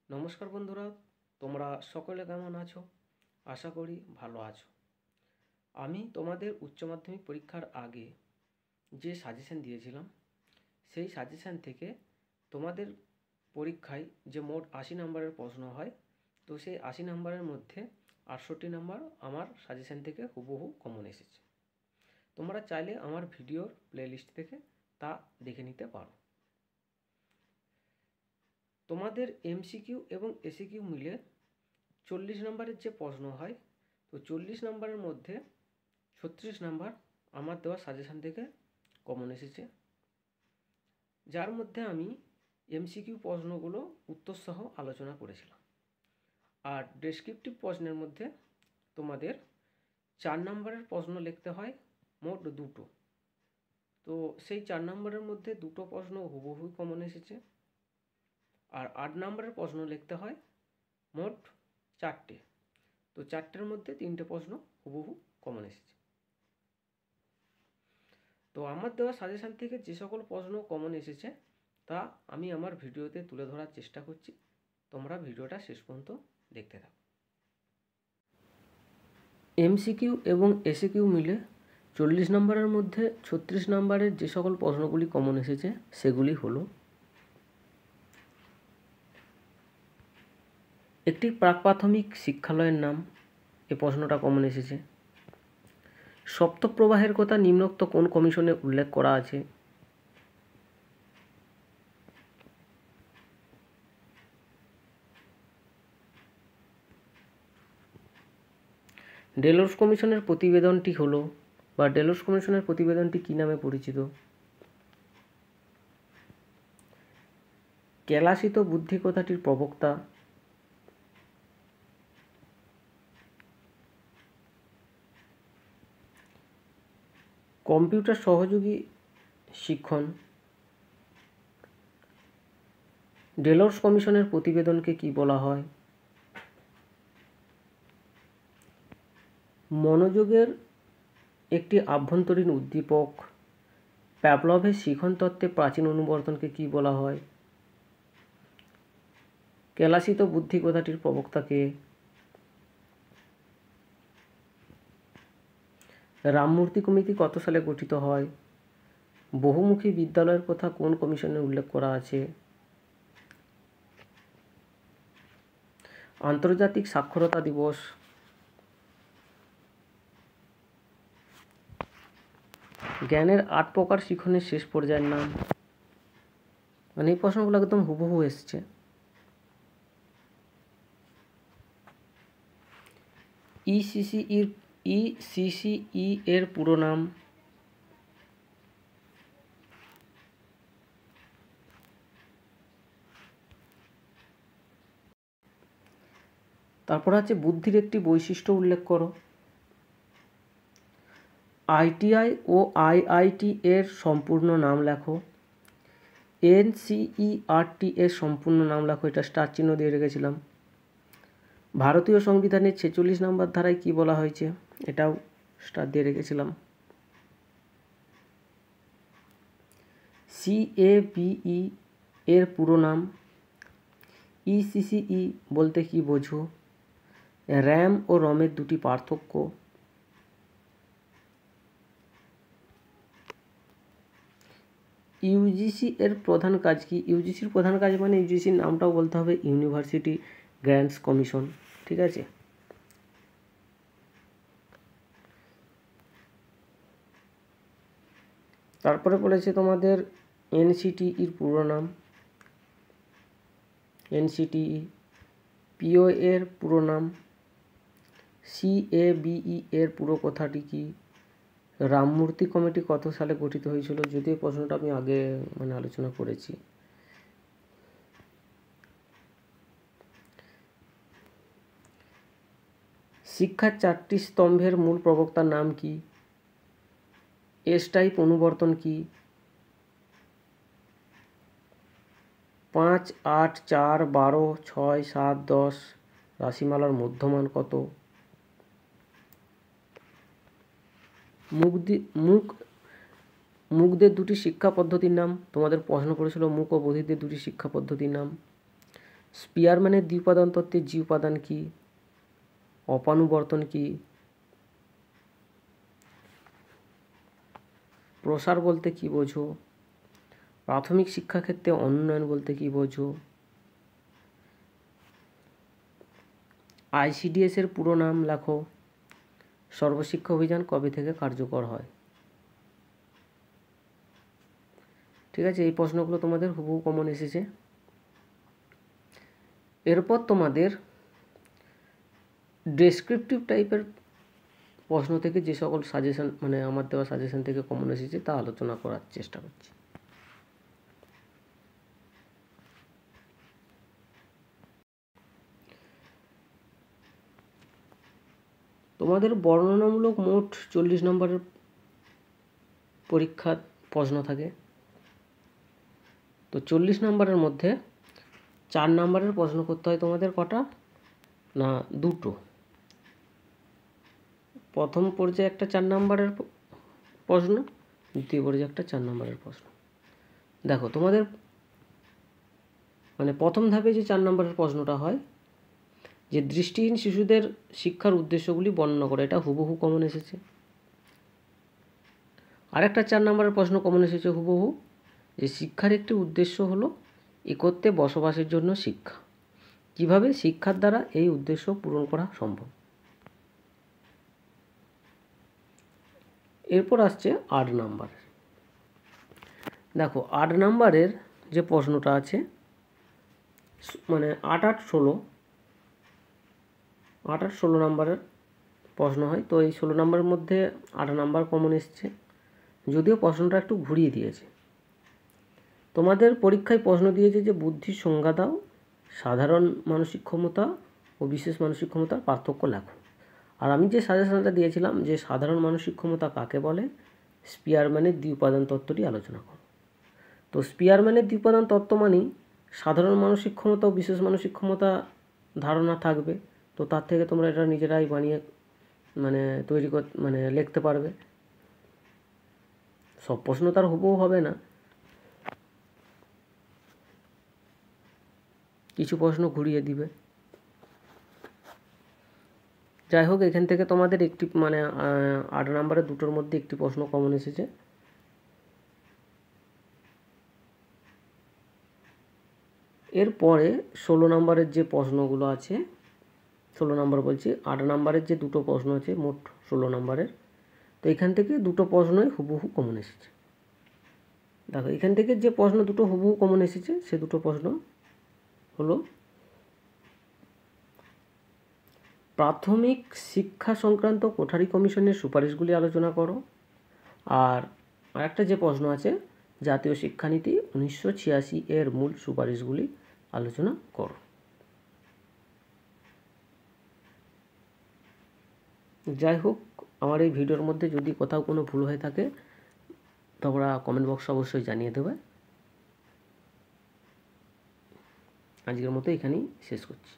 নমস্কার বন্ধুরা, তোমরা সকলে কেমন আছো? আশা করি ভালো আছো। আমি তোমাদের উচ্চ মাধ্যমিক পরীক্ষার আগে যে সাজেশন দিয়েছিলাম সেই সাজেশন থেকে তোমাদের পরীক্ষায় যে মোট 80 নম্বরের প্রশ্ন হয়, তো সেই 80 নম্বরের মধ্যে 68 নম্বর আমার সাজেশন থেকে হুবহু কমন এসেছে। তোমরা চাইলে আমার ভিডিওর প্লেলিস্ট থেকে তা দেখে নিতে পারো। তোমাদের এমসিকিউ এবং এসিকিউ মিলে 40 নম্বরের যে প্রশ্ন হয়, তো 40 নম্বরের মধ্যে 36 নম্বর আমার দেওয়া সাজেশন থেকে কমন এসেছে, যার মধ্যে আমি এমসিকিউ প্রশ্নগুলো উত্তরসহ আলোচনা করেছিলাম। আর ডেসক্রিপটিভ প্রশ্নের মধ্যে তোমাদের 4 নম্বরের প্রশ্ন লিখতে হয় মোট দুটো, তো সেই 4 নম্বরের মধ্যে দুটো প্রশ্ন হুবহু কমন এসেছে। আর 8 নম্বরের প্রশ্ন লিখতে হয় মোট 4টে, তো 4টের মধ্যে 3টে প্রশ্ন হুবহু কমন এসেছে। তো আমার দেওয়া সাজেশন থেকে যে সকল প্রশ্ন কমন এসেছে তা আমি আমার ভিডিওতে তুলে ধরার চেষ্টা করছি। তোমরা ভিডিওটা শেষ পর্যন্ত দেখতে থাকো। এমসিকিউ এবং এসিকিউ মিলে 40 নম্বরের মধ্যে 36 নম্বরের যে সকল প্রশ্নগুলি কমন এসেছে সেগুলি হলো: একটি প্রাক প্রাথমিক শিক্ষালয়ের নাম, এ প্রশ্নটা কমন এসেছে। সপ্তপ্রবাহের কথা নিম্নোক্ত কোন কমিশনে উল্লেখ করা আছে? ডেলোর্স কমিশনের প্রতিবেদনটি হলো, বা ডেলোর্স কমিশনের প্রতিবেদনটি কী নামে পরিচিত? কেলাসিত বুদ্ধি কথাটির প্রবক্তা? কম্পিউটার সহযোগী শিক্ষণ। ডেলোর্স কমিশনের প্রতিবেদনকে কি বলা হয়? মনোযোগের একটি আভ্যন্তরীণ উদ্দীপক। প্যাভলভের শিখন তত্ত্বে প্রাচীন অনুবর্তনকে কি বলা হয়? কেলাসিত বুদ্ধি কথাটির প্রবক্তাকে? রামমূর্তি কমিটি কত সালে গঠিত হয়? বহুমুখী বিদ্যালয়ের কথা কোন কমিশনে উল্লেখ করা আছে? আন্তর্জাতিক সাক্ষরতা দিবস। জ্ঞানের 8 প্রকার শিখনের শেষ পর্যায়ের নাম। মানে এই প্রশ্নগুলো একদম হুবহু এসছে। ইসিসিই এর পুরো নাম। তারপর আছে বুদ্ধির একটি বৈশিষ্ট্য উল্লেখ করো। আইটিআই ও আইআইটি এর সম্পূর্ণ নাম লেখো। এনসিইআরটি এর সম্পূর্ণ নাম লেখো, এটা স্টার চিহ্ন দিয়ে রেখেছিলাম। ভারতীয় সংবিধানের 46 নম্বর ধারায় কি বলা হয়েছে? এটাও স্টার দিয়ে রেখেছিলাম। সিএবিই এর পুরো নাম। ইসিসিই বলতে কি বোঝো? র্যাম ও রমের দুটি পার্থক্য। ইউজিসি এর প্রধান কাজ কি? ইউজিসির প্রধান কাজ মানে ইউজিসির নামটাও বলতে হবে ইউনিভার্সিটি গ্র্যান্টস কমিশন, ঠিক আছে? তারপরে বলেছে তোমাদের এনসিটিইর পুরো নাম। এনসিটিই। পিও এর পুরো নাম। সিএবিই এর পুরো কথাটি কি? রামমূর্তি কমিটি কত সালে গঠিত হয়েছিল? যদিও এই প্রশ্নটা আমি আগে আলোচনা করেছি। শিক্ষার 4টি স্তম্ভের মূল প্রবক্তার নাম কি? এস টাইপ অনুবর্তন কি? 5, 8, 4, 12, 6, 7, 10 রাশিমালার মধ্যমান কত? মুকদের দুটি শিক্ষা পদ্ধতির নাম। তোমাদের প্রশ্ন করেছিল মুক ও বধিরদের দুটি শিক্ষা পদ্ধতির নাম। স্পিয়ারম্যানের দ্বিউপাদান তত্ত্বের জি উপাদান কী, অপানুবর্তন কী, প্রসার বলতে কী বোঝো, প্রাথমিক শিক্ষাক্ষেত্রে অনুন্নয়ন বলতে কী বোঝো, ICDS এর পুরো নাম লেখো, সর্বশিক্ষা অভিযান কবে থেকে কার্যকর হয়। ঠিক আছে, এই প্রশ্নগুলো তোমাদের হুবহু কমন এসেছে। এরপর তোমাদের ডেসক্রিপটিভ টাইপের প্রশ্ন থেকে যে সকল সাজেশন মানে আমার দেওয়া সাজেশন থেকে কমন এসেছে তা আলোচনা করার চেষ্টা করছি। তোমাদের বর্ণনামূলক মোট 40 নম্বরের পরীক্ষার প্রশ্ন থাকে। তো 40 নম্বরের মধ্যে 4 নম্বরের প্রশ্ন করতে হয় তোমাদের কটা না, দুটো। প্রথম পর্যায়ে একটা 4 নম্বরের প্রশ্ন, দ্বিতীয় পর্যায়ে একটা 4 নম্বরের প্রশ্ন। দেখো তোমাদের মানে প্রথম ধাপে যে 4 নম্বরের প্রশ্নটা হয় যে দৃষ্টিহীন শিশুদের শিক্ষার উদ্দেশ্যগুলি বর্ণনা করে, এটা হুবহু কমন এসেছে। আরেকটা 4 নম্বরের প্রশ্ন কমন এসেছে হুবহু, যে শিক্ষার একটি উদ্দেশ্য হলো একত্রে বসবাসের জন্য শিক্ষা, কিভাবে শিক্ষার দ্বারা এই উদ্দেশ্য পূরণ করা সম্ভব। এরপর আসছে 8 নাম্বার। দেখো 8 নাম্বারের যে প্রশ্নটা আছে মানে 8 8 16 8 8 16 নাম্বারের প্রশ্ন হয়। তো এই 16 নাম্বারের মধ্যে 8 নাম্বার কমন এসছে, যদিও প্রশ্নটা একটু ঘুরিয়ে দিয়েছে। তোমাদের পরীক্ষায় প্রশ্ন দিয়েছে যে বুদ্ধির সংজ্ঞা দাও, সাধারণ মানসিক ক্ষমতা ও বিশেষ মানসিক ক্ষমতার পার্থক্য লেখো। আর আমি যে সাজেশনটা দিয়েছিলাম যে সাধারণ মানসিক ক্ষমতা কাকে বলে, স্পিয়ারম্যানের দ্বিউপাদান তত্ত্বটি আলোচনা করো। তো স্পিয়ারম্যানের দ্বিউপাদান তত্ত্ব মানেই সাধারণ মানসিক ক্ষমতা ও বিশেষ মানসিক ক্ষমতা ধারণা থাকবে। তো তার থেকে তোমরা এটা নিজেরাই বানিয়ে মানে তৈরি মানে লিখতে পারবে। সব প্রশ্ন তার হুবহু হবে না, কিছু প্রশ্ন ঘুরিয়ে দিবে। যাই হোক, এখান থেকে তোমাদের একটি মানে 8 নম্বরের দুটোর মধ্যে একটি প্রশ্ন কমন এসেছে। এরপরে 16 নম্বরের যে প্রশ্নগুলো আছে, 16 নম্বর বলছি 8 নম্বরের যে দুটো প্রশ্ন আছে মোট 16 নম্বরের, তো এখান থেকে দুটো প্রশ্নই হুবহু কমন এসেছে। দেখো এখান থেকে যে প্রশ্ন দুটো হুবহু কমন এসেছে সে দুটো প্রশ্ন হলো প্রাথমিক শিক্ষা সংক্রান্ত কোঠারি কমিশনের সুপারিশগুলি আলোচনা করো। আর আরেকটা যে প্রশ্ন আছে জাতীয় শিক্ষানীতি 1986 এর মূল সুপারিশগুলি আলোচনা করো। যাই হোক, আমার এই ভিডিওর মধ্যে যদি কোথাও কোনো ভুল হয়ে থাকে তোমরা কমেন্ট বক্সে অবশ্যই জানিয়ে দেবে। আজকের মতো এখানেই শেষ করছি।